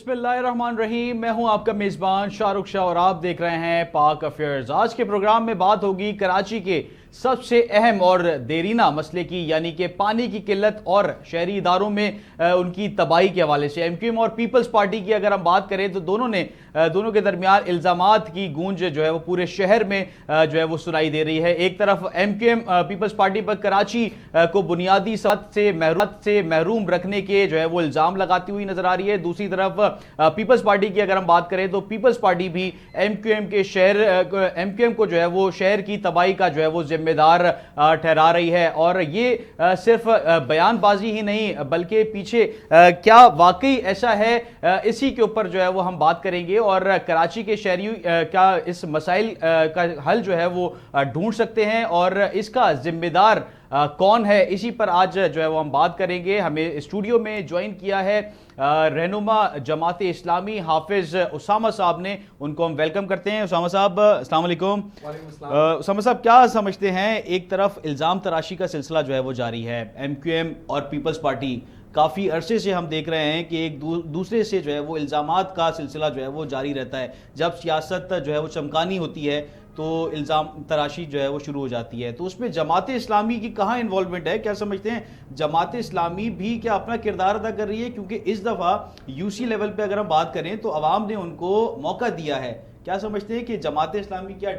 बिस्मिल्लाहिर्रहमानिर्रहीम। मैं हूं आपका मेज़बान शाहरुख शाह और आप देख रहे हैं पाक अफेयर्स। आज के प्रोग्राम में बात होगी कराची के सबसे अहम और देरीना मसले की, यानी कि पानी की किल्लत और शहरी इदारों में उनकी तबाही के हवाले से। एमक्यूएम और पीपल्स पार्टी की अगर हम बात करें तो दोनों के दरमियान इल्ज़ामात की गूंज जो है वो पूरे शहर में जो है वो सुनाई दे रही है। एक तरफ एमक्यूएम पीपल्स पार्टी पर कराची को बुनियादी सतह से महरूम रखने के जो है वो इल्ज़ाम लगाती हुई नजर आ रही है। दूसरी तरफ पीपल्स पार्टी की अगर हम बात करें तो पीपल्स पार्टी भी एमक्यूएम को जो है वो शहर की तबाही का जो है वो जिम्मेदार ठहरा रही है। और ये सिर्फ बयानबाजी ही नहीं बल्कि पीछे क्या वाकई ऐसा है, इसी के ऊपर जो है वो हम बात करेंगे। और कराची के शहरी क्या इस मसाइल का हल जो है वो ढूंढ सकते हैं और इसका जिम्मेदार कौन है, इसी पर आज जो है वो हम बात करेंगे। हमें स्टूडियो में ज्वाइन किया है रहनुमा जमात इस्लामी हाफिज उसामा साहब ने, उनको हम वेलकम करते हैं। उसामा साहब अस्सलाम वालेकुम। उसामा साहब, क्या समझते हैं, एक तरफ इल्ज़ाम तराशी का सिलसिला जो है वो जारी है, एमक्यूएम और पीपल्स पार्टी काफ़ी अरसे से हम देख रहे हैं कि एक दूसरे से जो है वो इल्ज़ामात का सिलसिला जो है वो जारी रहता है। जब सियासत जो है वो चमकानी होती है तो इल्ज़ाम तराशी जो है वो शुरू हो जाती है। तो उसमें जमात इस्लामी की कहाँ इन्वॉल्वमेंट है? क्या समझते हैं, जमात इस्लामी भी क्या अपना किरदार अदा कर रही है? क्योंकि इस दफ़ा यूसी लेवल पे अगर हम बात करें तो अवाम ने उनको मौका दिया है। क्या समझते हैं कि जमात इस्लामी क्या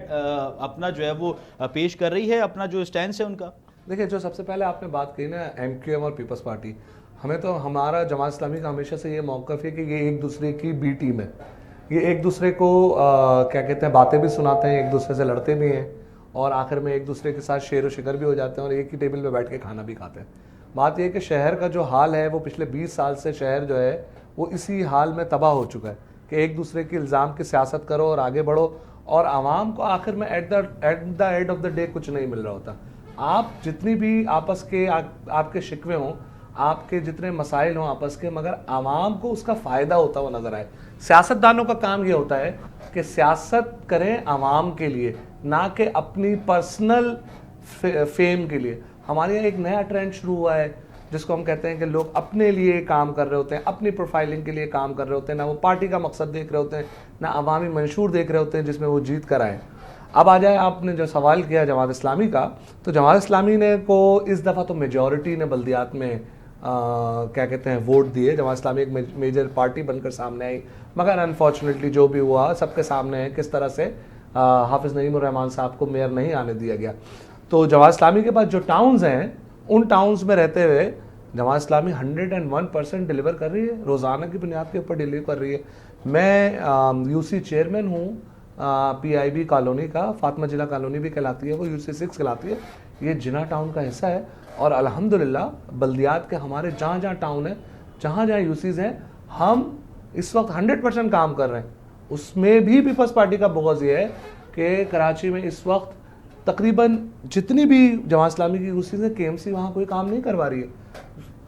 अपना जो है वो पेश कर रही है, अपना जो स्टैंड है उनका? देखिए, जो सबसे पहले आपने बात की ना एमक्यूएम और पीपल्स पार्टी, हमें तो हमारा जमात इस्लामी का हमेशा से ये मौक़िफ़ है कि ये एक दूसरे की बी टीम है। ये एक दूसरे को क्या कहते हैं, बातें भी सुनाते हैं, एक दूसरे से लड़ते भी हैं और आखिर में एक दूसरे के साथ शेर व शिकर भी हो जाते हैं और एक ही टेबल पे बैठ के खाना भी खाते हैं। बात यह है कि शहर का जो हाल है वो पिछले 20 साल से शहर जो है वो इसी हाल में तबाह हो चुका है कि एक दूसरे की इल्ज़ाम की सियासत करो और आगे बढ़ो और आवाम को आखिर में at the end of the day कुछ नहीं मिल रहा होता। आप जितनी भी आपस के आपके शिकवे हों, आपके जितने मसाइल हों आपस के, मगर आवाम को उसका फ़ायदा होता हुआ नज़र आए। सियासतदानों का काम ये होता है कि सियासत करें आवाम के लिए, ना कि अपनी पर्सनल फेम के लिए। हमारे यहाँ एक नया ट्रेंड शुरू हुआ है जिसको हम कहते हैं कि लोग अपने लिए काम कर रहे होते हैं, अपनी प्रोफाइलिंग के लिए काम कर रहे होते हैं, ना वो पार्टी का मकसद देख रहे होते हैं, ना अवामी मंशूर देख रहे होते हैं जिसमें वो जीत कर आए। अब आ जाए, आपने जो सवाल किया जमात इस्लामी का, तो जमात इस्लामी ने को इस दफ़ा तो मेजॉरिटी ने बल्दियात में क्या कहते हैं वोट दिए। जमात इस्लामी एक मेजर पार्टी बनकर सामने आई, मगर अनफॉर्चुनेटली जो भी हुआ सबके सामने है किस तरह से हाफिज़ नईम उर रहमान साहब को मेयर नहीं आने दिया गया। तो जमात इस्लामी के पास जो टाउन्स हैं उन टाउन्स में रहते हुए जमात इस्लामी 101% डिलीवर कर रही है, रोज़ाना की बुनियाद के ऊपर डिलीवर कर रही है। मैं यूसी चेयरमैन हूँ PIB कॉलोनी का, फातिमा जिला कॉलोनी भी कहलाती है, वो UC 6 कहलाती है। ये जिना टाउन का हिस्सा है और अल्हम्दुलिल्लाह बल्दियात के हमारे जहाँ जहाँ टाउन है, जहाँ जहाँ यूसीज़ हैं, हम इस वक्त 100% काम कर रहे हैं। उसमें भी पीपल्स पार्टी का बोगस ये है कि कराची में इस वक्त तकरीबन जितनी भी जमात इस्लामी की यूसीज़ हैं, KMC वहाँ कोई काम नहीं करवा रही है,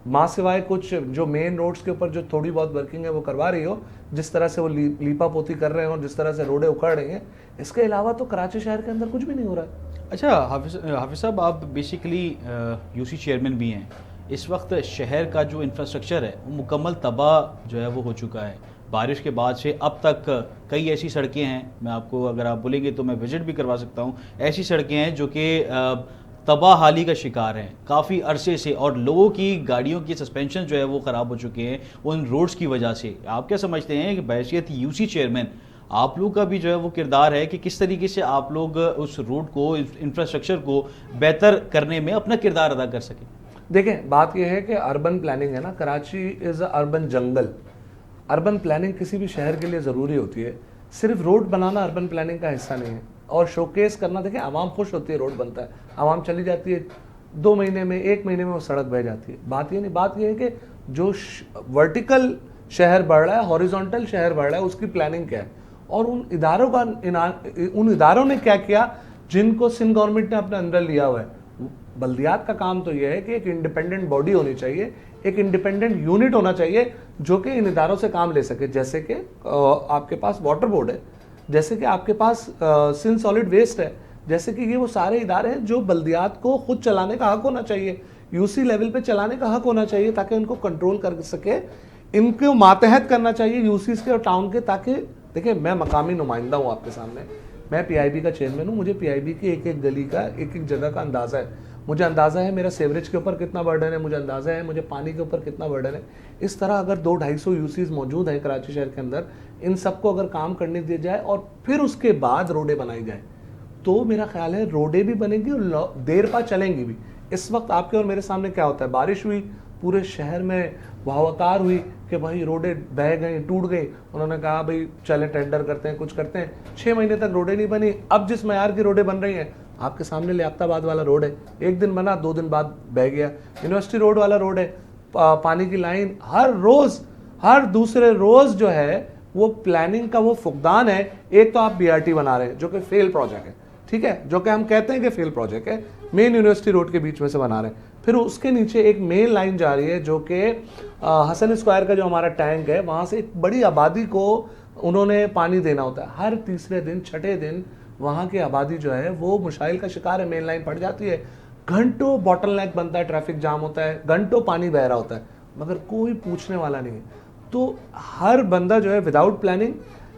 माँ सिवाय कुछ जो मेन रोड्स के ऊपर जो थोड़ी बहुत वर्किंग है वो करवा रही हो, जिस तरह से वो लीपा पोती कर रहे हैं और जिस तरह से रोडें उखड़ रही हैं। इसके अलावा तो कराची शहर के अंदर कुछ भी नहीं हो रहा है। अच्छा हाफिज साहब, आप बेसिकली यूसी चेयरमैन भी हैं। इस वक्त शहर का जो इंफ्रास्ट्रक्चर है वो मुकम्मल तबाह जो है वो हो चुका है। बारिश के बाद से अब तक कई ऐसी सड़कें हैं, मैं आपको अगर आप बोलेंगे तो मैं विजिट भी करवा सकता हूँ, ऐसी सड़कें हैं जो कि तबाह हाली का शिकार हैं काफ़ी अरसे से, और लोगों की गाड़ियों की सस्पेंशन जो है वो ख़राब हो चुके हैं उन रोड्स की वजह से। आप क्या समझते हैं कि बहैसियत यूसी चेयरमैन आप लोग का भी जो है वो किरदार है कि किस तरीके से आप लोग उस रोड को, इंफ्रास्ट्रक्चर को बेहतर करने में अपना किरदार अदा कर सकें? देखें, बात यह है कि अर्बन प्लानिंग है ना, Karachi is a urban jungle. Urban planning किसी भी शहर के लिए ज़रूरी होती है। सिर्फ रोड बनाना अर्बन प्लानिंग का हिस्सा नहीं है और शोकेस करना। देखिए, आवाम खुश होती है, रोड बनता है, आवाम चली जाती है, 2 महीने में 1 महीने में वो सड़क बह जाती है। बात ये नहीं, बात ये है कि जो वर्टिकल शहर बढ़ रहा है, हॉरिजॉन्टल शहर बढ़ रहा है, उसकी प्लानिंग क्या है और उन इदारों ने क्या किया जिनको सिंध गवर्नमेंट ने अपने अंदर लिया हुआ है। बल्दियात का काम तो यह है कि एक इंडिपेंडेंट बॉडी होनी चाहिए, एक इंडिपेंडेंट यूनिट होना चाहिए जो कि इन इदारों से काम ले सके। जैसे कि आपके पास वाटर बोर्ड है, जैसे कि आपके पास सिंध सॉलिड वेस्ट है, जैसे कि ये वो सारे इदारे हैं जो बल्दियात को खुद चलाने का हक होना चाहिए, यूसी लेवल पे चलाने का हक होना चाहिए ताकि उनको कंट्रोल कर सके इनको मातहत करना चाहिए यूसीज के और टाउन के, ताकि देखिए मैं मकामी नुमाइंदा हूँ आपके सामने, मैं पीआईबी का चेयरमैन हूँ, मुझे पीआईबी की एक एक गली का एक एक जगह का अंदाज़ा है, मुझे अंदाज़ा है मेरा सेवरेज के ऊपर कितना बर्डन है, मुझे अंदाज़ा है मुझे पानी के ऊपर कितना बर्डन है। इस तरह अगर 200-250 यूसीज मौजूद हैं कराची शहर के अंदर, इन सबको अगर काम करने दिया जाए और फिर उसके बाद रोडें बनाई जाए, तो मेरा ख्याल है रोडें भी बनेंगी और देर पा चलेंगी भी। इस वक्त आपके और मेरे सामने क्या होता है, बारिश हुई, पूरे शहर में बहावकार हुई कि भाई रोडें बह गई, टूट गई, उन्होंने कहा भाई चलें टेंडर करते हैं, कुछ करते हैं, 6 महीने तक रोडें नहीं बनी। अब जिस मयार की रोडें बन रही हैं, आपके सामने लियाकताबाद वाला रोड है, एक दिन बना 2 दिन बाद बह गया। यूनिवर्सिटी रोड वाला रोड है, पानी की लाइन हर रोज़ हर दूसरे रोज़ जो है वो प्लानिंग का वो फुकदान है। एक तो आप बीआरटी बना रहे हैं जो कि फेल प्रोजेक्ट है, ठीक है, जो कि हम कहते हैं कि फेल प्रोजेक्ट है, मेन यूनिवर्सिटी रोड के बीच में से बना रहे हैं, फिर उसके नीचे एक मेन लाइन जा रही है जो कि हसन स्क्वायर का जो हमारा टैंक है, वहाँ से एक बड़ी आबादी को उन्होंने पानी देना होता है। हर तीसरे दिन छठे दिन वहाँ की आबादी जो है वो मुशाइल का शिकार है, मेन लाइन पड़ जाती है, घंटों बॉटल नेक बनता है, ट्रैफिक जाम होता है, घंटों पानी बह रहा होता है, मगर कोई पूछने वाला नहीं है। तो हर बंदा जो है विदाउट प्लानिंग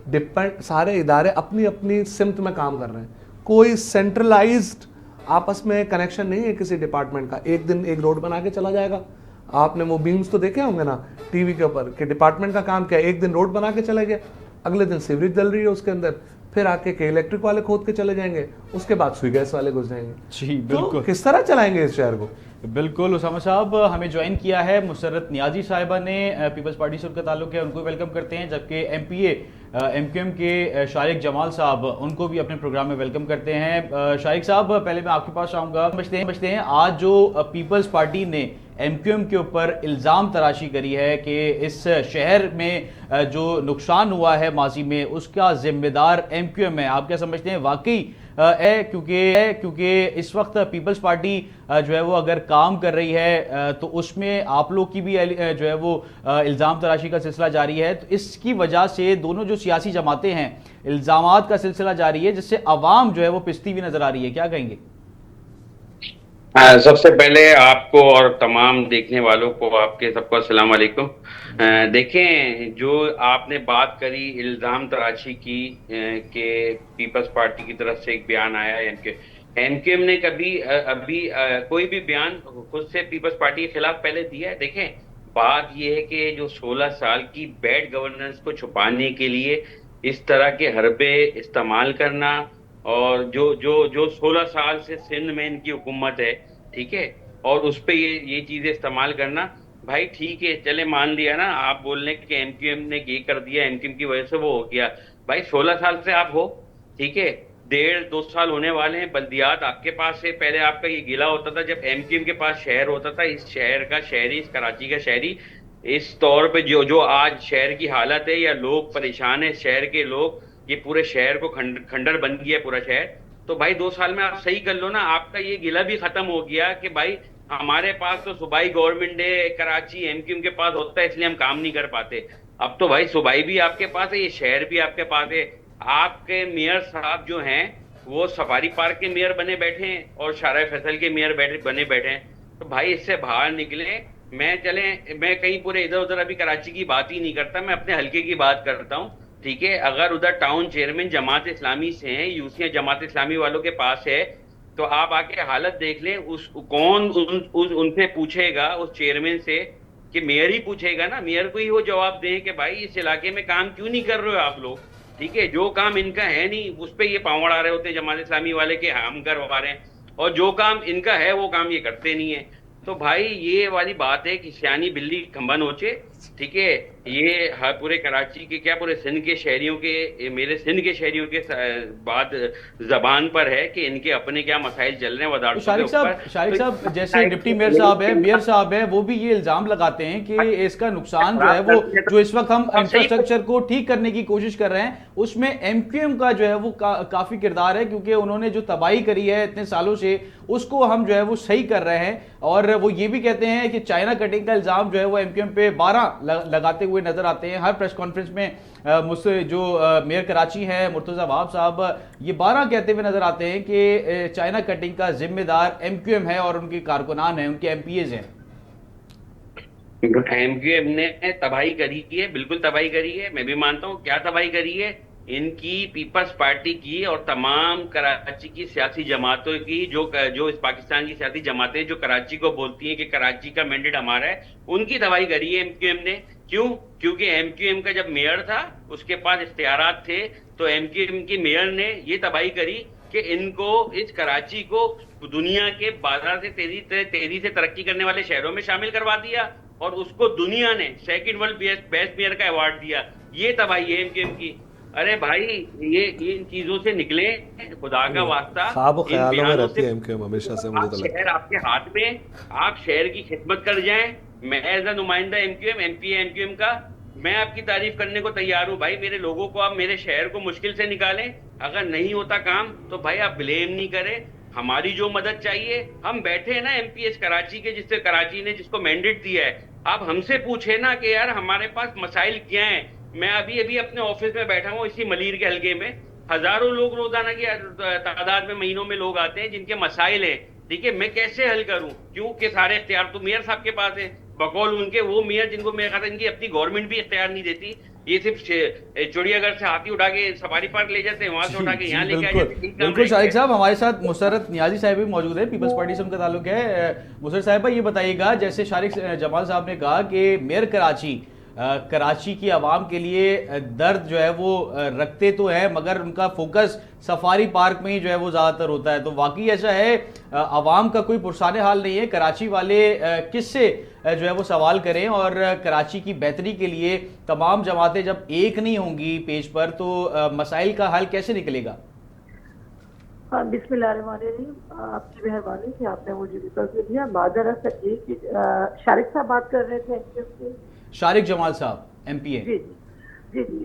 डिपेंड, सारे इदारे अपनी अपनी सिमत में काम कर रहे हैं, कोई सेंट्रलाइज्ड आपस में कनेक्शन नहीं है किसी डिपार्टमेंट का। एक दिन एक रोड बना के चला जाएगा, आपने वो बीम्स तो देखे होंगे ना टीवी के ऊपर कि डिपार्टमेंट का काम क्या है, एक दिन रोड बना के चले गए, अगले दिन सीवरेज डल रही है उसके अंदर, फिर आके के इलेक्ट्रिक वाले खोद के चले जाएंगे, उसके बाद सुई गैस वाले घुस जाएंगे। जी बिल्कुल, तो किस तरह चलाएंगे इस शहर को। बिल्कुल। उसामा साहब हमें ज्वाइन किया है मुसर्रत नियाजी साहिबा ने, पीपल्स पार्टी से उनका ताल्लुक है, उनको वेलकम करते हैं। जबकि एमपीए एमक्यूएम के शारिक जमाल साहब, उनको भी अपने प्रोग्राम में वेलकम करते हैं। शारिक साहब पहले मैं आपके पास आऊँगा, समझते हैं आज जो पीपल्स पार्टी ने एमक्यूएम के ऊपर इल्ज़ाम तराशी करी है कि इस शहर में जो नुकसान हुआ है माजी में उसका जिम्मेदार एमक्यूएम है, आप क्या समझते हैं वाकई है? क्योंकि इस वक्त पीपल्स पार्टी जो है वो अगर काम कर रही है तो उसमें आप लोग की भी जो है वो इल्ज़ाम तराशी का सिलसिला जारी है, तो इसकी वजह से दोनों जो सियासी जमातें हैं इल्ज़ामात का सिलसिला जारी है, जिससे अवाम जो है वो पिसती हुई नजर आ रही है, क्या कहेंगे? सबसे पहले आपको और तमाम देखने वालों को आपके सबको अस्सलाम वालेकुम। देखें, जो आपने बात करी इल्ज़ाम तराशी की कि पीपल्स पार्टी की तरफ से एक बयान आया है, एमक्यूएम ने कभी अभी कोई भी बयान खुद से पीपल्स पार्टी के खिलाफ पहले दिया है? देखें, बात यह है कि जो 16 साल की बैड गवर्नेंस को छुपाने के लिए इस तरह के हरबे इस्तेमाल करना, और जो 16 साल से सिंध में इनकी हुकूमत है, ठीक है, और उस पे ये चीजें इस्तेमाल करना, भाई ठीक है, चले मान लिया ना, आप बोल रहे कि एमक्यूएम ने ये कर दिया, एमक्यूएम की वजह से वो हो गया। भाई 16 साल से आप हो, ठीक है, 1.5-2 साल होने वाले हैं, बल्दियात आपके पास है। पहले आपका ये गिला होता था जब एमक्यूएम के पास शहर होता था, इस शहर का शहरी, इस कराची का शहरी, इस तौर पे जो आज शहर की हालत है या लोग परेशान है, शहर के लोग, ये पूरे शहर को खंडर बन गया पूरा शहर। तो भाई 2 साल में आप सही कर लो ना, आपका ये गिला भी खत्म हो गया कि भाई हमारे पास तो सूबाई गवर्नमेंट है, कराची एमक्यूएम के पास होता है इसलिए हम काम नहीं कर पाते। अब तो भाई सूबाई भी आपके पास है, ये शहर भी आपके पास है। आपके मेयर साहब जो हैं वो सफारी पार्क के मेयर बने बैठे हैं और शारा फैसल के मेयर बने बैठे हैं। तो भाई इससे बाहर निकले। मैं कहीं पूरे इधर उधर अभी कराची की बात ही नहीं करता, मैं अपने हल्के की बात करता हूँ, ठीक है। अगर उधर टाउन चेयरमैन जमात इस्लामी से हैं, यूसियां जमात इस्लामी वालों के पास है, तो आप आके हालत देख लें। उनसे पूछेगा, उस चेयरमैन से, कि मेयर ही पूछेगा ना, मेयर को ही वो जवाब दें कि भाई इस इलाके में काम क्यों नहीं कर रहे हो आप लोग, ठीक है। जो काम इनका है नहीं उस पर ये पाँव अड़ा रहे होते हैं जमात इस्लामी वाले के हम करवा रहे हैं, और जो काम इनका है वो काम ये करते नहीं है। तो भाई ये वाली बात है कि सियानी बिल्ली खंबा नोचे, ठीक है। ये हर पूरे कराची के क्या पूरे सिंध के शहरियों के, मेरे सिंध के शहरियों के बात जबान पर है कि इनके अपने क्या मसाइल चल रहे हैं वदारतों के ऊपर। शारिक साहब जैसे डिप्टी मेयर साहब है, मेयर साहब है, वो भी ये इल्जाम लगाते हैं कि इसका नुकसान जो है वो, जो इस वक्त हम इंफ्रास्ट्रक्चर को ठीक करने की कोशिश कर रहे हैं उसमें एमक्यूएम का जो है वो काफी किरदार है, क्योंकि उन्होंने जो तबाही करी है इतने सालों से उसको हम जो है वो सही कर रहे हैं। और वो ये भी कहते हैं कि चाइना कटिंग का इल्जाम जो है वो एमक्यूएम पे 12 लगाते हुए नजर आते हैं। हर प्रेस कॉन्फ्रेंस में मुझसे जो मेयर कराची है मुर्तजा वहाब साहब ये 12 कहते हुए नजर आते हैं कि चाइना कटिंग का जिम्मेदार एमक्यूएम है और उनके कारकुनान हैं, उनके एमपीएज हैं। एमक्यूएम ने तबाही करी है, बिल्कुल तबाही करी है, मैं भी मानता हूँ। क्या तबाही करी है? इनकी पीपल्स पार्टी की और तमाम कराची की सियासी जमातों की, जो इस पाकिस्तान की सियासी जमातें जो कराची को बोलती हैं कि कराची का मैंडेट हमारा है, उनकी तबाही करी है एमक्यूएम ने। क्यों? क्योंकि एमक्यूएम का जब मेयर था उसके पास इख्तियारात थे, तो एमक्यूएम की मेयर ने ये तबाही करी कि इनको, इस कराची को दुनिया के 12 से 13 से तरक्की करने वाले शहरों में शामिल करवा दिया, और उसको दुनिया ने सेकंड वर्ल्ड बेस्ट मेयर का अवार्ड दिया। ये तबाही है एमकेएम की। अरे भाई, ये इन चीजों से निकले, खुदा का वास्ता। ख्वाब इन ख्यालों में बयानों रहती से है एमक्यूएम हमेशा से, मुझे तो लगता शहर आपके हाथ में, आप शहर की खिदमत कर जाएं। मैं एज अ नुमाइंदा एमक्यूएम, एमपी एमक्यूएम का, मैं आपकी तारीफ करने को तैयार हूं भाई। मेरे लोगों को आप मेरे शहर को मुश्किल से निकालें, अगर नहीं होता काम तो भाई आप ब्लेम नहीं करें। हमारी जो मदद चाहिए, हम बैठे हैं ना एमपीएस कराची के, जिससे कराची ने जिसको मैंडेट दिया है, आप हमसे पूछे ना कि यार हमारे पास मसाइल क्या हैं। मैं अभी अभी अपने ऑफिस में बैठा हूँ इसी मलीर के हलके में, हजारों लोग रोजाना की तादाद में, महीनों में लोग आते हैं जिनके मसाइल हैं। ठीक है, मैं कैसे हल करूं? क्योंकि सारे इख्तियार तो मेयर साहब के पास है, बकौल उनके वो मेयर जिनको मेरे ख्याल इनकी अपनी गवर्नमेंट भी इख्तियार नहीं देती। ये सिर्फ चिड़ियाघर से हाथी उठा के सफारी पार्क ले जाते हैं, वहां से उठा के यहाँ लेके आ जाते हैं। बिल्कुल शारिक साहब, हमारे साथ मुसर्रत नियाजी साहब भी मौजूद है, पीपल्स पार्टी से उनका ताल्लुक है। मुसर्रत साहिबा, ये बताइएगा, जैसे शारिक जमाल साहब ने कहा कि मेयर कराची की आवाम के लिए दर्द जो है वो रखते तो है, मगर उनका फोकस सफारी पार्क में ही जो है वो ज़्यादातर होता है। तो वाकई ऐसा है, आवाम का कोई पुरसाने हाल नहीं है। कराची वाले किससे जो है वो सवाल करें, और कराची की बेहतरी के लिए तमाम जमातें जब एक नहीं होंगी पेज पर, तो मसाइल का हल कैसे निकलेगा? हाँ, बिस्मिल्लाहिर्रहमानिर्रहीम। आपकी मेहरबानी कि आपने मुझे विकल्प दिया। माजरत ये कि शारिक साहब बात कर रहे थे, शारिक जमाल साहब, एमपीए। जी जी जी।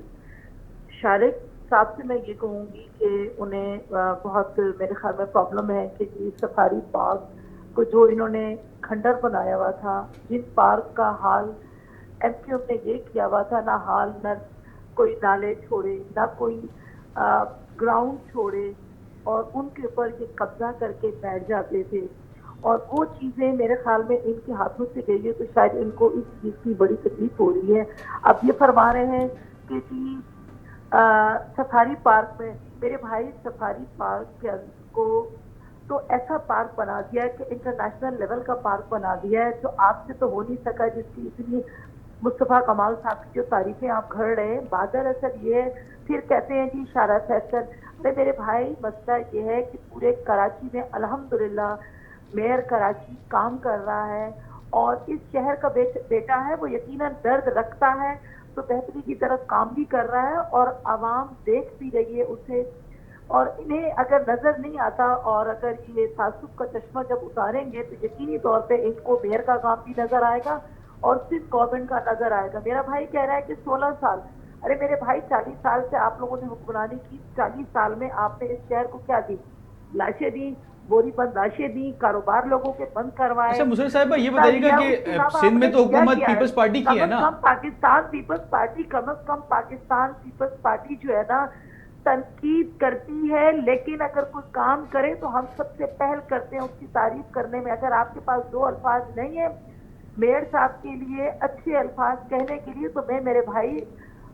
शारिक साहब से मैं ये कहूँगी कि उन्हें बहुत मेरे ख्याल में प्रॉब्लम है कि सफारी पार्क को जो इन्होंने खंडर बनाया हुआ था, जिन पार्क का हाल एमक्यूएम ने ये किया हुआ था, ना हाल, ना कोई नाले छोड़े, ना कोई ग्राउंड छोड़े, और उनके ऊपर ये कब्जा करके बैठ जाते थे, और वो चीज़ें मेरे ख्याल में इनके हाथों से गई है, तो शायद इनको इस चीज़ की बड़ी तकलीफ हो रही है। अब ये फरमा रहे हैं कि जी सफारी पार्क में, मेरे भाई सफारी पार्क के को तो ऐसा पार्क बना दिया है कि इंटरनेशनल लेवल का पार्क बना दिया है, जो आपसे तो हो नहीं सका, जिसकी इतनी मुस्तफ़ा कमाल साहब की जो तारीफें आप कर रहे हैं। बादल असर ये है, फिर कहते हैं जी शारा फैसल। अरे मेरे भाई, मसला ये है कि पूरे कराची में अल्हम्दुलिल्लाह मेयर कराची काम कर रहा है, और इस शहर का बेटा है, वो यकीनन दर्द रखता है, तो बेहतरी की तरफ काम भी कर रहा है, और आवाम देख भी रही है उसे। और इन्हें अगर नजर नहीं आता, और अगर ये तासुब का चश्मा जब उतारेंगे, तो यकीनी तौर पे इनको मेयर का काम भी नजर आएगा और सिर्फ गवर्नमेंट का नजर आएगा। मेरा भाई कह रहा है कि 16 साल, अरे मेरे भाई 40 साल से आप लोगों ने हुक्मरानी की, 40 साल में आपने इस शहर को क्या दी? लाशें दी, बोरी बंद लाशें दी, कारोबार लोगों के बंद करवाए। अच्छा मुसर्रत साहिबा, ये बताइएगा कि सिंध में तो हुकूमत पीपल्स पार्टी की है ना? कम पाकिस्तान पीपल्स पार्टी, कम से कम पाकिस्तान पीपल्स पार्टी जो है ना, तनकीद करती है, लेकिन अगर कोई काम करे तो हम सबसे पहल करते हैं उसकी तारीफ करने में। अगर आपके पास दो अल्फाज नहीं है मेयर साहब के लिए अच्छे अल्फाज कहने के लिए, तो मैं मेरे भाई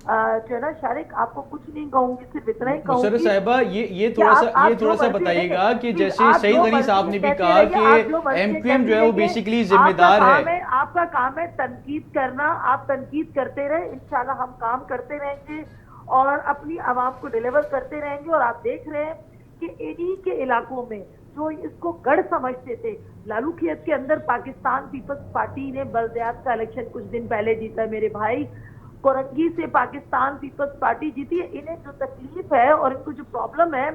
जो है ना शारिक, आपको कुछ नहीं कहूंगी, सिर्फ इतना ही कहूंगी। मुसर्रत साहिबा, ये थोड़ा सा बताइएगा कि जैसे सईद गनी साहब ने भी कहा कि एमक्यूएम जो है वो बेसिकली जिम्मेदार है। आपका काम है तनकीद करना, आप तनकीद करते रहे, इंशाल्लाह हम काम करते रहेंगे और अपनी आवाम को डिलीवर करते रहेंगे। और आप देख रहे हैं कि इन्हीं के इलाकों में जो इसको गढ़ समझते थे, लालूखियत के अंदर पाकिस्तान पीपल्स पार्टी ने बल्दियात का इलेक्शन कुछ दिन पहले जीता मेरे भाई, कोरंगी से पाकिस्तान पीपल्स पार्टी जीती है। इन्हें जो तकलीफ है और इनको जो प्रॉब्लम है,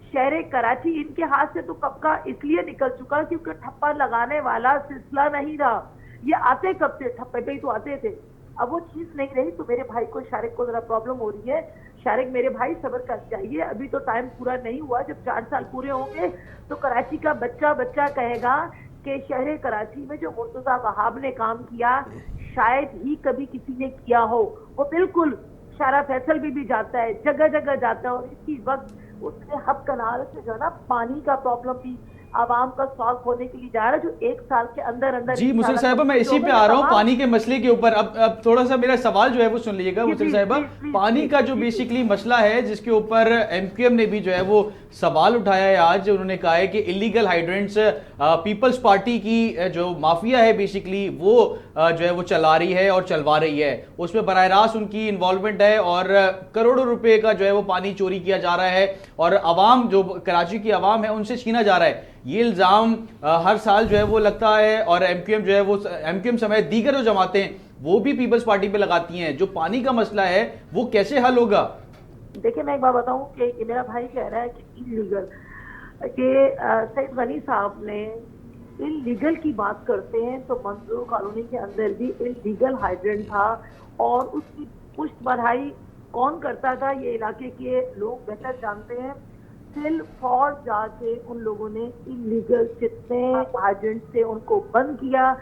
शहर कराची इनके हाथ से तो कब का इसलिए निकल चुका क्योंकि ठप्पा लगाने वाला सिलसिला नहीं रहा। ये आते कब से? ठप्पे पे ही तो आते थे, अब वो चीज नहीं रही। तो मेरे भाई को, शारिक को जरा प्रॉब्लम हो रही है। शारिक मेरे भाई सब्र कर जाइए, अभी तो टाइम पूरा नहीं हुआ, जब 4 साल पूरे होंगे तो कराची का बच्चा बच्चा कहेगा कि शहर कराची में जो मुर्तजा वहाब ने काम किया शायद ही कभी किसी ने किया हो। वो बिल्कुल शारा फैसल भी जाता है, जगह जगह जाता है, और इसी वक्त उसके हब कनाल से जो है ना पानी का प्रॉब्लम भी عوام کا سالو ہونے کے لیے جا رہا ہے، جو ایک سال کے اندر اندر جی مسر صاحبہ میں اسی پہ آ رہا ہوں پانی کے مسئلے کے اوپر. اب تھوڑا سا میرا سوال جو ہے وہ سن لیجیے گا مسر صاحبہ. پانی کا جو بیسیکلی مسئلہ ہے جس کے اوپر ایم کیو ایم نے بھی جو ہے وہ سوال اٹھایا ہے آج, انہوں نے کہا ہے کہ انلیگل ہائیڈرنٹس پیپلز پارٹی کی جو مافیا ہے بیسیکلی وہ جو ہے وہ چلا رہی ہے اور چلوا رہی ہے, اس میں براہ راست ان کی انوالومنٹ ہے اور کروڑوں روپے کا جو ہے وہ پانی چوری کیا جا رہا ہے اور عوام جو کراچی کی عوام ہے ان سے چھینا جا رہا ہے. یہ الزام ہر سال جو ہے وہ لگتا ہے اور ایم کیو ایم جو ہے وہ ایم کیو ایم سمیت دیگر جو جماعتیں ہیں وہ بھی پیپلز پارٹی پہ لگاتی ہیں. جو پانی کا مسئلہ ہے وہ کیسے حل ہوگا؟ دیکھیں میں ایک بات بتاؤں کہ میرا بھائی کہہ رہا ہے کہ انلیگل, کہ سید غنی صاحب نے انلیگل کی بات کرتے ہیں تو منظور کالونی کے اندر بھی انلیگل ہائیڈرنٹ تھا اور اس کی پشت بڑھائی کون کرتا تھا یہ علاقے کے لوگ بہتر جانتے ہیں. سل فور جا کے ان لوگوں نے انلیگل جتنے ہائیڈرنٹ تھے ان کو بند کیا.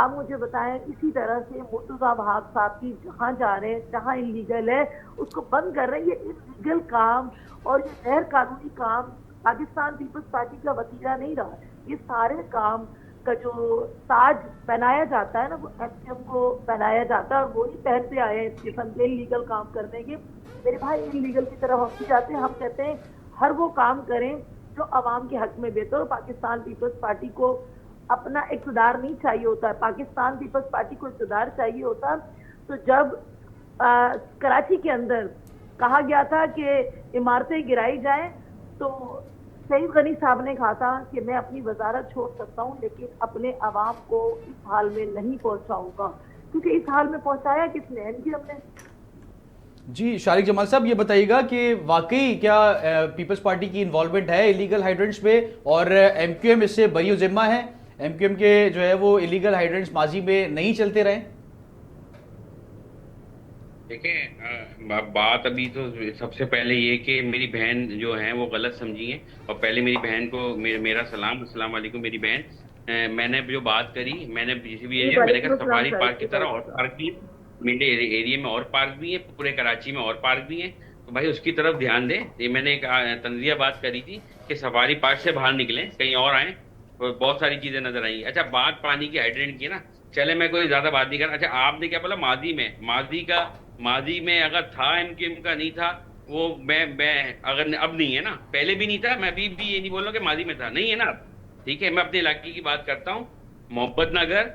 آپ مجھے بتائیں اسی طرح سے مرتضیٰ وہاب صاحب کی جہاں جا رہے ہیں جہاں انلیگل ہے اس کو بند کر رہے ہیں. یہ انلیگل کام اور یہ غیر قانونی کام پاکستان پیپلز پارٹی کا وسیلہ نہیں رہا. یہ سارے کام کا جو تاج پہنایا جاتا ہے نا وہ ایم کیو ایم کو پہنایا جاتا ہے اور وہی پہنتے آئے ہیں اس قسم کے انلیگل کام کرنے کے. میرے بھائی انلیگل کی طرف ہم بھی جاتے ہیں, ہم کہتے ہیں ہر وہ کام کریں جو عوام کے حق میں بہتر ہو. پاکستان پیپلز پارٹی کو اپنا اقتدار نہیں چاہیے ہوتا ہے, پاکستان پیپلز پارٹی کو اقتدار چاہیے ہوتا. تو جب کراچی کے اندر کہا گیا تھا کہ عمارتیں گرائی جائیں تو سعید غنی صاحب نے کہا تھا کہ میں اپنی وزارت چھوڑ سکتا ہوں لیکن اپنے عوام کو اس حال میں نہیں پہنچاؤں گا, کیونکہ اس حال میں پہنچایا کس نے؟ ایم کیو ایم نے. جی شارق جمال صاحب یہ بتائیے گا کہ واقعی کیا پیپلز پارٹی کی انوالومنٹ ہے انلیگل ہائیڈرنٹس پہ اور ایم کیو ایم اس سے بری و ذمہ ہے؟ ایم کیو ایم کے جو ہے وہ انلیگل ہائیڈرنٹس ماضی میں نہیں چلتے رہے؟ دیکھیں بات ابھی تو سب سے پہلے یہ کہ میری بہن جو ہیں وہ غلط سمجھی ہیں, اور پہلے میری بہن کو میرا سلام, السلام علیکم میری بہن. میں نے جو بات کری میں نے کسی بھی ایریا میں نے کہا سفاری پارک کی طرح اور پارک بھی میرے ایریا میں اور پارک بھی ہیں, پورے کراچی میں اور پارک بھی ہیں, تو بھائی اس کی طرف دھیان دیں. یہ میں نے ایک تنزیہ بات کری تھی کہ سفاری پارک سے باہر نکلیں کہیں اور آئیں, بہت ساری چیزیں نظر آئیں. اچھا بات پانی کی ہائیڈرنٹ کی نا, چلے میں کوئی زیادہ بات نہیں کر رہا. اچھا آپ نے کیا بولا ماضی میں اگر تھا ایم کیو ایم کا نہیں تھا وہ میں اگر اب نہیں ہے نا, پہلے بھی نہیں تھا, میں ابھی بھی یہ نہیں بول رہا کہ ماضی میں تھا, نہیں ہے نا اب, ٹھیک ہے. میں اپنے علاقے کی بات کرتا ہوں, محبت نگر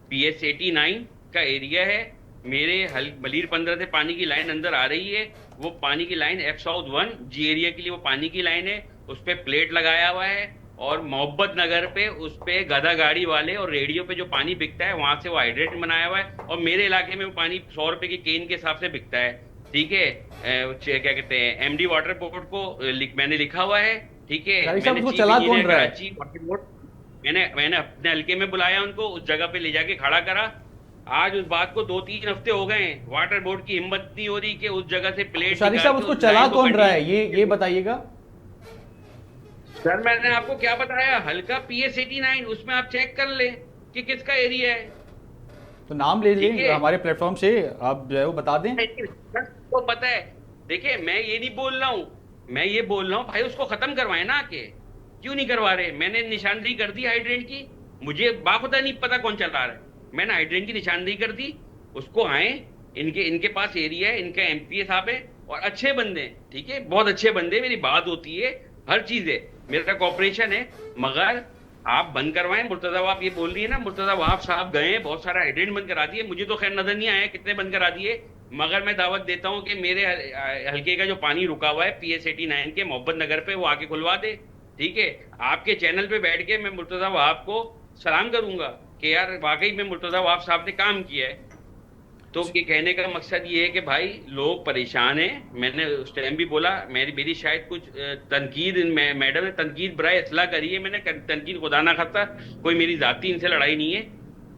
پی ایس 89 کا ایریا ہے, میرے بلیر 15 سے پانی کی لائن اندر آ رہی ہے. وہ پانی کی لائن ایف ساؤتھ 1 جی ایریا کے لیے وہ پانی کی لائن ہے, اس پہ پلیٹ لگایا ہوا ہے, اور محبت نگر پہ اس پہ گدھا گاڑی والے اور ریڈیو پہ جو پانی بکتا ہے وہاں سے وہ ہائیڈرینٹ بنایا ہوا ہے, اور میرے علاقے میں وہ پانی 100 روپے کی کین کے حساب سے بکتا ہے, ٹھیک ہے. کیا کہتے ہیں ایم ڈی واٹر بورڈ کو میں نے لکھا ہوا ہے, ٹھیک ہے. میں نے اپنے حلقے میں بلایا ان کو, اس جگہ پہ لے جا کے کھڑا کرا. آج اس بات کو 2-3 ہفتے ہو گئے ہیں, واٹر بورڈ کی ہمت نہیں ہو رہی کہ اس جگہ سے پلیٹ. شارق صاحب اس کو چلا کون رہا ہے یہ بتائیے گا. سر میں نے آپ کو کیا بتایا, ہلکا پی ایس 89, اس میں آپ چیک کر لیں کہ کس کا ایریا ہے, تو نام لے لیں ہمارے پلیٹ فارم سے, آپ جو ہے وہ بتا دیں. وہ پتہ ہے, دیکھیں میں یہ نہیں بول رہا ہوں, میں یہ بول رہا ہوں بھائی اس کو ختم کروائیں نا, کہ کیوں نہیں کروا رہے. میں نے نشاندہی کر دی ہائیڈرینٹ کی, مجھے باخدا نہیں پتا کون چل رہا ہے, میں نے ہائیڈرینٹ کی نشاندہی کر دی, اس کو آئیں, ان کے پاس ایریا ہے, ان کا ایم پی اے صاحب ہے اور اچھے بندے, ٹھیک ہے, بہت اچھے بندے, میری بات ہوتی ہے, ہر چیز ہے, میرا کوپریشن ہے, مگر آپ بند کروائیں. مرتضیٰ وہاب یہ بول رہی ہے نا, مرتضیٰ وہاب صاحب گئے ہیں, بہت سارا ہائیڈرینٹ بند کرا دیے, مجھے تو خیر نظر نہیں آیا کتنے بند کرا دیے, مگر میں دعوت دیتا ہوں کہ میرے حلقے کا جو پانی رکا ہوا ہے پی ایس 89 کے محبت نگر پہ وہ آ کے کھلوا دے, ٹھیک ہے. آپ کے چینل پہ بیٹھ کے میں مرتضیٰ وہاب کو سلام کروں گا کہ یار واقعی میں مرتضیٰ وہاب صاحب نے کام کیا ہے. تو یہ کہنے کا مقصد یہ ہے کہ بھائی لوگ پریشان ہیں. میں نے اس ٹائم بھی بولا, میری شاید کچھ تنقید, میڈم نے تنقید برائے اصلاح کری ہے, میں نے تنقید خدا نہ خواستہ, کوئی میری ذاتی ان سے لڑائی نہیں ہے,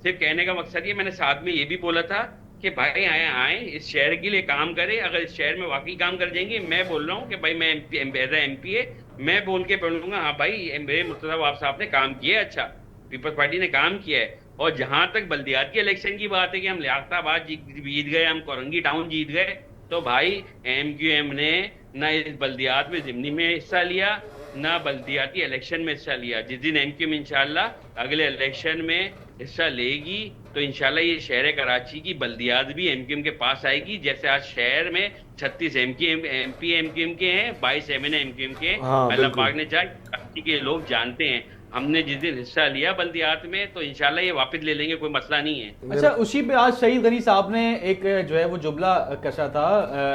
صرف کہنے کا مقصد یہ. میں نے ساتھ میں یہ بھی بولا تھا کہ بھائی آئیں اس شہر کے لیے کام کریں, اگر اس شہر میں واقعی کام کر جائیں گے. میں بول رہا ہوں کہ بھائی میں ایز اے ایم پی اے میں بول کے بولوں گا, ہاں بھائی میرے مرتضیٰ وہاب صاحب نے کام کیا ہے, اچھا پیپلز پارٹی نے کام کیا ہے. اور جہاں تک بلدیات کے الیکشن کی بات ہے کہ ہم لیاقت آباد جیت گئے, ہم کورنگی ٹاؤن جیت گئے, تو بھائی ایم کیو ایم نے نہ اس بلدیات میں ضمنی میں حصہ لیا, نہ بلدیاتی الیکشن میں حصہ لیا. جس دن ایم کیو ایم انشاءاللہ اگلے الیکشن میں حصہ لے گی تو انشاءاللہ یہ شہر کراچی کی بلدیات بھی ایم کیو ایم کے پاس آئے گی. جیسے آج شہر میں 36 M P M Q M کے ہیں, 22 M N A M Q M کے ہیں. اللہ پاک نے چاہا کراچی کے لوگ جانتے ہیں ہم نے جس دن حصہ لیا بلدیات میں تو انشاءاللہ یہ واپس لے لیں گے, کوئی مسئلہ نہیں ہے. اچھا, اسی پہ آج سعید غنی صاحب نے ایک جو ہے وہ جملہ کشا تھا,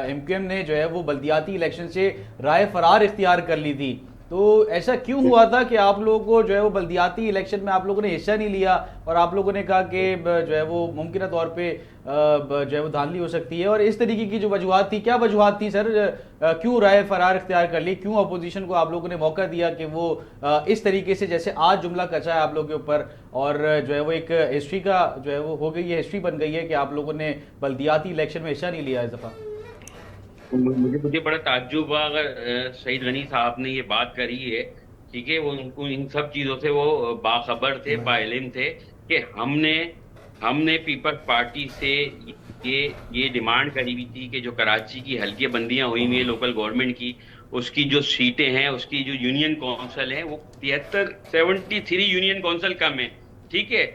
ایم کیو ایم نے جو ہے وہ بلدیاتی الیکشن سے رائے فرار اختیار کر لی تھی, تو ایسا کیوں ہوا تھا کہ آپ لوگوں کو جو ہے وہ بلدیاتی الیکشن میں آپ لوگوں نے حصہ نہیں لیا اور آپ لوگوں نے کہا کہ جو ہے وہ ممکنہ طور پہ جو ہے وہ دھاندلی ہو سکتی ہے, اور اس طریقے کی جو وجوہات تھی, کیا وجوہات تھی سر, کیوں رائے فرار اختیار کر لی, کیوں اپوزیشن کو آپ لوگوں نے موقع دیا کہ وہ اس طریقے سے جیسے آج جملہ کچا ہے آپ لوگوں کے اوپر, اور جو ہے وہ ایک ہسٹری کا جو ہے وہ ہو گئی ہے, ہسٹری بن گئی ہے کہ آپ لوگوں نے بلدیاتی الیکشن میں حصہ نہیں لیا اس دفعہ. مجھے بڑا تعجب ہوا اگر سعید غنی صاحب نے یہ بات کری ہے, ٹھیک ہے, وہ ان سب چیزوں سے وہ باخبر تھے, باعلم تھے کہ ہم نے پیپلز پارٹی سے یہ ڈیمانڈ کری ہوئی تھی کہ جو کراچی کی حلقے بندیاں ہوئی ہوئی ہیں لوکل گورنمنٹ کی, اس کی جو سیٹیں ہیں, اس کی جو یونین کونسل ہیں, وہ 73 یونین کونسل کم ہیں, ٹھیک ہے,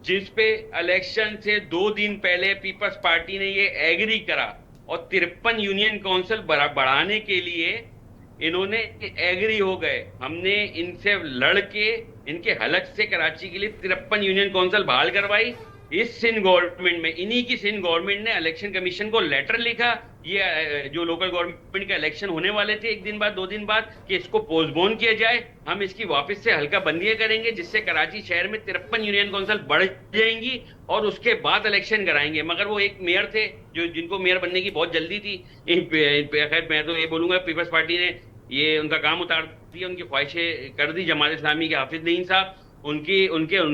جس پہ الیکشن سے 2 دن پہلے پیپلز پارٹی نے یہ ایگری کرا اور 53 یونین کونسل بڑھانے کے لیے انہوں نے ایگری ہو گئے. ہم نے ان سے لڑ کے ان کے حلق سے کراچی کے لیے 53 یونین کونسل بحال کروائی. اس سندھ گورنمنٹ میں انہی کی سندھ گورنمنٹ نے الیکشن کمیشن کو لیٹر لکھا, یہ جو لوکل گورنمنٹ کا الیکشن ہونے والے تھے 1 دن بعد 2 دن بعد, کہ اس کو پوسٹ پون کیا جائے, ہم اس کی واپس سے حلقہ بندیاں کریں گے جس سے کراچی شہر میں 53 یونین کونسل بڑھ جائیں گی اور اس کے بعد الیکشن کرائیں گے. مگر وہ ایک میئر تھے جن کو میئر بننے کی بہت جلدی تھی. خیر میں تو یہ بولوں گا پیپلز پارٹی نے یہ ان کا کام اتار دیا, ان کی خواہشیں کر دی. جماعت اسلامی کے حافظ نعیم صاحب, ان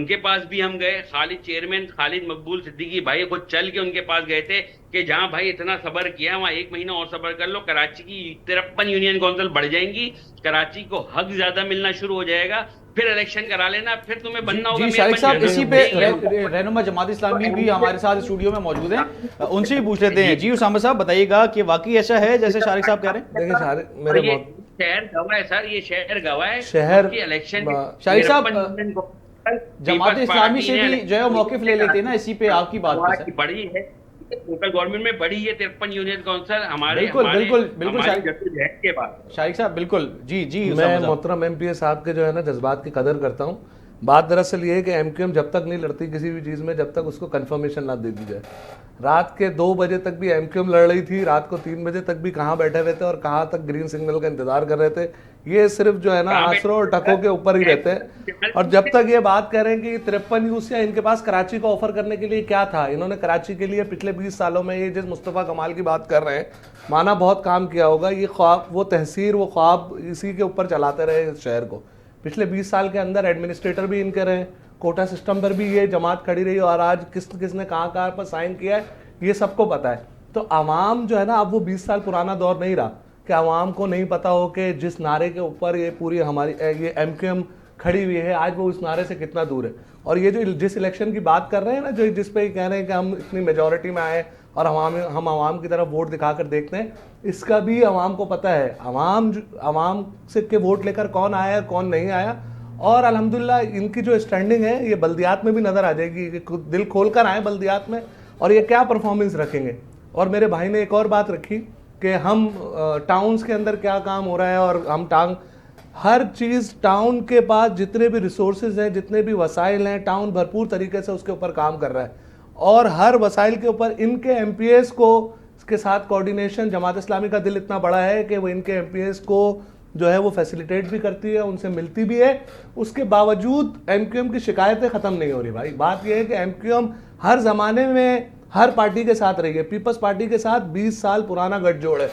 کے پاس بھی ہم گئے. چیئرمین خالد مقبول صدیقی بھائی خود چل کے ان کے پاس گئے تھے کہ جہاں بھائی اتنا صبر کیا وہاں 1 مہینہ اور صبر کر لو, کراچی کی 53 یونین کونسل بڑھ جائیں گی, کراچی کو حق زیادہ ملنا شروع ہو جائے گا, پھر الیکشن کرا لینا, پھر تمہیں بننا ہوگا. جی شارق صاحب, اسی پہ رہنما جماعت اسلامی بھی ہمارے ساتھ اسٹوڈیو میں موجود ہیں, ان سے بھی پوچھ لیتے ہیں. جی اسامہ صاحب بتائیے گا کہ واقعی ایسا ہے جیسے شارق صاحب کہہ رہے ہیں؟ دیکھیں شارق, میرے شہر گواہ ہے سر, یہ شہر گواہ ہے شہر کی الیکشن. شارق صاحب, جماعت اسلامی سے بھی جو ہے موقف لے لیتے ہیں نا اسی پہ آپ کی بات پہ. بڑی ہے لوکل گورنمنٹ میں, بڑی ہے 53 یونین کونسل ہمارے بالکل شارق صاحب, بالکل. جی میں محترم ایم پی اے صاحب کے جو ہے نا جذبات کی قدر کرتا ہوں. بات دراصل یہ ہے کہ ایم کیو ایم جب تک نہیں لڑتی کسی بھی چیز میں جب تک اس کو کنفرمیشن نہ دے دی جائے. رات کے 2 بجے تک بھی ایم کیو ایم لڑ رہی تھی, رات کو 3 بجے تک بھی کہاں بیٹھے ہوئے تھے اور کہاں تک گرین سگنل کا انتظار کر رہے تھے. یہ صرف جو ہے نا آسروں اور ٹکوں کے اوپر ہی رہتے ہیں. اور جب تک یہ بات کہہ رہے ہیں کہ 53 یوز یا ان کے پاس کراچی کو آفر کرنے کے لیے کیا تھا, انہوں نے کراچی کے لیے پچھلے 20 سالوں میں یہ جس مصطفیٰ کمال کی بات کر رہے ہیں مانا بہت کام کیا ہوگا. یہ خواب, وہ تحصیر, وہ خواب اسی کے اوپر چلاتے رہے اس شہر کو. پچھلے 20 سال کے اندر ایڈمنسٹریٹر بھی ان کے رہے, کوٹا سسٹم پر بھی یہ جماعت کھڑی رہی, اور آج کس نے کہاں پر سائن کیا ہے یہ سب کو پتا ہے. تو عوام جو ہے نا, اب وہ 20 سال پرانا دور نہیں رہا کہ عوام کو نہیں پتا ہو کہ جس نعرے کے اوپر یہ پوری ہماری یہ ایم کیو ایم کھڑی ہوئی ہے آج وہ اس نعرے سے کتنا دور ہے. اور یہ جو جس الیکشن کی بات کر رہے ہیں نا, جو جس پہ کہہ رہے ہیں کہ ہم اتنی میجورٹی میں آئے اور ہم عوام کی طرف ووٹ دکھا کر دیکھتے ہیں, اس کا بھی عوام کو پتہ ہے. عوام سے کے ووٹ لے کر کون آیا کون نہیں آیا, اور الحمدللہ ان کی جو اسٹینڈنگ ہے یہ بلدیات میں بھی نظر آ جائے گی. دل کھول کر آئیں بلدیات میں اور یہ کیا پرفارمنس رکھیں گے. اور میرے بھائی نے ایک اور بات رکھی کہ ہم ٹاؤنز کے اندر کیا کام ہو رہا ہے, اور ہم ہر چیز ٹاؤن کے پاس جتنے بھی ریسورسز ہیں, جتنے بھی وسائل ہیں, ٹاؤن بھرپور طریقے سے اس کے اوپر کام کر رہا ہے. اور ہر وسائل کے اوپر ان کے ایم پی ایس کو کے ساتھ کوارڈینیشن, جماعت اسلامی کا دل اتنا بڑا ہے کہ وہ ان کے ایم پی ایس کو جو ہے وہ فیسیلیٹیٹ بھی کرتی ہے, ان سے ملتی بھی ہے. اس کے باوجود ایم کیو ایم کی شکایتیں ختم نہیں ہو رہی. بھائی بات یہ ہے کہ ایم کیو ایم ہر زمانے میں ہر پارٹی کے ساتھ رہی ہے. پیپلز پارٹی کے ساتھ 20 سال پرانا گٹھ جوڑ ہے,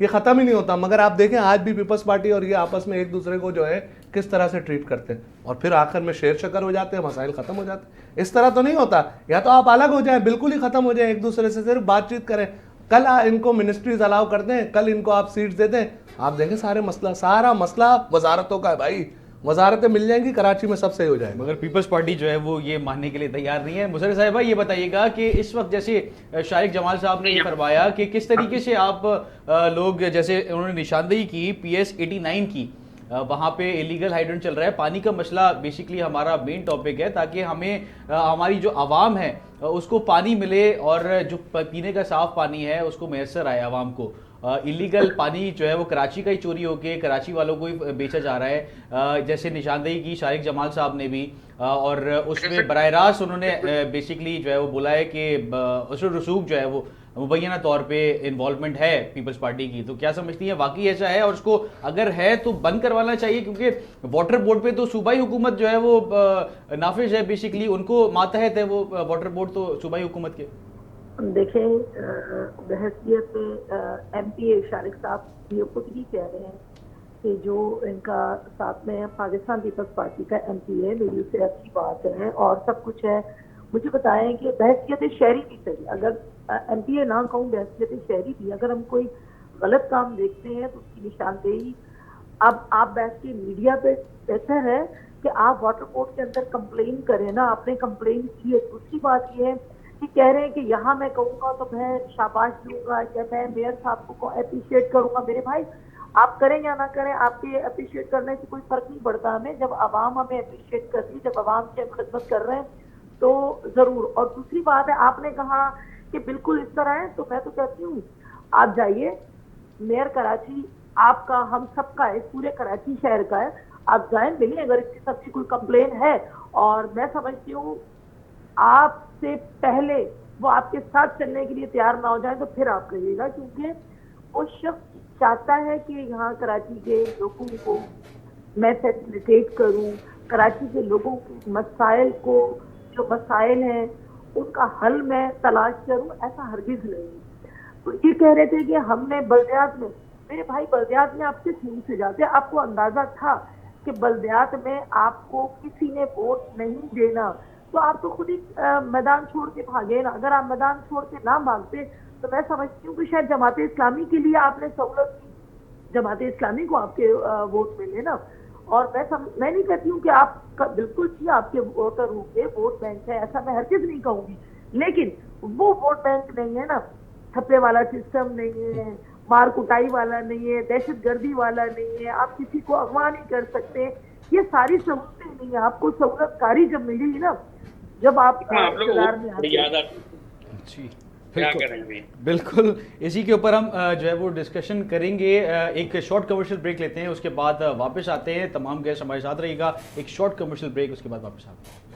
یہ ختم ہی نہیں ہوتا. مگر آپ دیکھیں آج بھی پیپلز پارٹی اور یہ آپس میں ایک دوسرے کو جو ہے کس طرح سے ٹریٹ کرتے ہیں, اور پھر آخر میں شیر شکر ہو جاتے ہیں, مسائل ختم ہو جاتے ہیں. اس طرح تو نہیں ہوتا. یا تو آپ الگ ہو جائیں, بالکل ہی ختم ہو جائیں, ایک دوسرے سے صرف بات چیت کریں. کل ان کو منسٹریز الاؤ کر دیں, کل ان کو آپ سیٹس دے دیں, آپ دیکھیں سارا مسئلہ وزارتوں کا ہے. بھائی وزارتیں مل جائیں گی, کراچی میں سب صحیح ہو جائے گا. مگر پیپلز پارٹی جو ہے وہ یہ ماننے کے لیے تیار نہیں ہے. مسرر صاحبہ یہ بتائیے گا کہ اس وقت جیسے شارق جمال صاحب نے یہ فرمایا کہ کس طریقے سے آپ لوگ, جیسے انہوں نے نشاندہی کی پی ایس 89 کی, وہاں پہ ایلیگل ہائیڈرنٹ چل رہا ہے. پانی کا مسئلہ بیسیکلی ہمارا مین ٹاپک ہے تاکہ ہمیں ہماری جو عوام ہے اس کو پانی ملے اور جو پینے کا صاف پانی ہے اس کو میسر آئے عوام کو. ایلیگل پانی جو ہے وہ کراچی کا ہی چوری ہو کے کراچی والوں کو ہی بیچا جا رہا ہے, جیسے نشاندہی کی شارق جمال صاحب نے بھی, اور اس میں براہ راست انہوں نے بیسیکلی جو ہے وہ بولا ہے کہ عشر رسوخ جو ہے وہ مبینہ طور پہ انوالومنٹ ہے پیپلز پارٹی کی. تو کیا سمجھتی ہیں واقعی ایسا ہے, اور اس کو اگر ہے تو بند کروانا چاہیے, کیونکہ واٹر بورڈ پہ تو صوبائی حکومت جو ہے وہ نافذ ہے, بیسیکلی ان کو ماتحت ہے وہ واٹر بورڈ تو صوبائی حکومت کے. دیکھیں بحیثیت ایم پی اے شارق صاحب یہ خود ہی کہہ رہے ہیں کہ جو ان کا ساتھ میں پاکستان پیپلز پارٹی کا ایم پی اے, میری اسے اچھی بات ہے اور سب کچھ ہے. مجھے بتائیں کہ بحیثیت شہری بھی صحیح, اگر ایم پی اے نہ کہوں بحیثیت شہری بھی, اگر ہم کوئی غلط کام دیکھتے ہیں تو اس کی نشاندہی اب آپ بیٹھ کے میڈیا پہ بہتر ہے کہ آپ واٹر بورڈ کے اندر کمپلین کریں نا, آپ نے کمپلین کی ہے. دوسری بات یہ ہے کہ کہہ رہے ہیں کہ یہاں میں کہوں گا تو میں شاباش دوں گا, کہ میں میئر صاحب کو اپریشیٹ کروں گا. میرے بھائی آپ کریں یا نہ کریں, آپ کے اپریشیٹ کرنے سے کوئی فرق نہیں پڑتا ہمیں. جب عوام ہمیں اپریشیٹ کرتی, جب عوام کی ہم خدمت کر رہے ہیں تو ضرور. اور دوسری بات ہے, آپ نے کہا کہ بالکل اس طرح ہے, تو میں تو کہتی ہوں آپ جائیے, میئر کراچی آپ کا, ہم سب کا ہے, پورے کراچی شہر کا ہے, آپ جائیں ملیں. اگر اس کی سب کی کوئی کمپلین ہے, اور میں سمجھتی ہوں آپ سے پہلے وہ آپ کے ساتھ چلنے کے لیے تیار نہ ہو جائیں تو پھر آپ کہیے گا, کیونکہ وہ شخص چاہتا ہے کہ یہاں کراچی کے لوگوں کو میں فیسیلیٹیٹ کروں, کراچی کے لوگوں کے مسائل کو, جو مسائل ہیں ان کا حل میں تلاش کروں. ایسا ہرگز نہیں. تو یہ کہہ رہے تھے کہ ہم نے بلدیات میں, میرے بھائی بلدیات میں آپ کس منہ سے جاتے, آپ کو اندازہ تھا کہ بلدیات میں آپ کو کسی نے ووٹ نہیں دینا, تو آپ تو خود ہی میدان چھوڑ کے بھاگے نا. اگر آپ میدان چھوڑ کے نہ بھاگتے تو میں سمجھتی ہوں کہ شاید جماعت اسلامی کے لیے آپ نے سہولت کی, جماعت اسلامی کو آپ کے ووٹ ملے نا. اور میں نہیں کہتی ہوں کہ آپ کا بالکل ہی آپ کے ووٹر ہوں گے, ووٹ بینک ہے, ایسا میں ہرگز نہیں کہوں گی, لیکن وہ ووٹ بینک نہیں ہے نا, تھپے والا سسٹم نہیں ہے, مار کٹائی والا نہیں ہے, دہشت گردی والا نہیں ہے, آپ کسی کو اغوا نہیں کر سکتے. یہ ساری سہولتیں نہیں ہیں. آپ کو سہولت کاری جب ملے گی نا, جب آپ اقتدار میں آتے. جی بالکل, اسی کے اوپر ہم جو ہے وہ ڈسکشن کریں گے. ایک شارٹ کمرشل بریک لیتے ہیں, اس کے بعد واپس آتے ہیں. تمام گیسٹ ہمارے ساتھ رہے گا. ایک شارٹ کمرشل بریک, اس کے بعد واپس آتے ہیں.